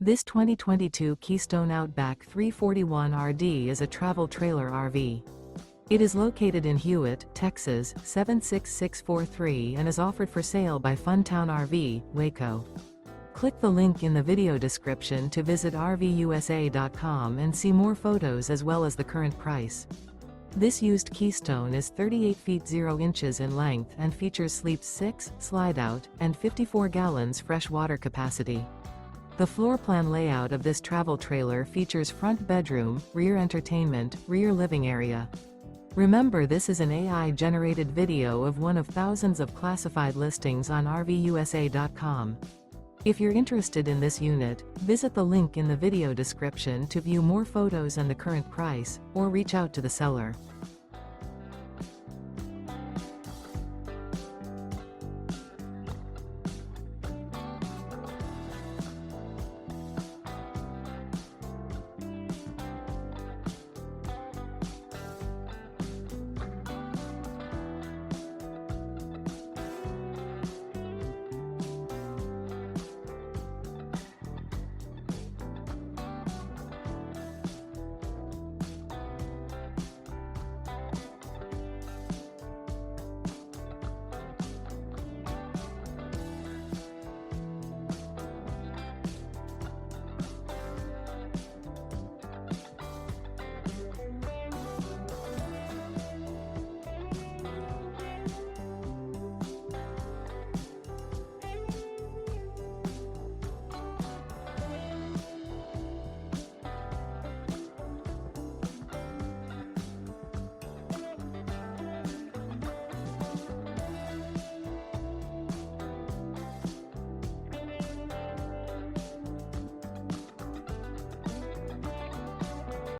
This 2022 Keystone Outback 341RD is a travel trailer RV. It is located in Hewitt, Texas 76643 and is offered for sale by Funtown RV, Waco. Click the link in the video description to visit RVUSA.com and see more photos as well as the current price. This used Keystone is 38 feet 0 inches in length and features sleeps 6, slide-out, and 54 gallons fresh water capacity. The floor plan layout of this travel trailer features front bedroom, rear entertainment, rear living area. Remember, this is an AI-generated video of one of thousands of classified listings on RVUSA.com. If you're interested in this unit, visit the link in the video description to view more photos and the current price, or reach out to the seller.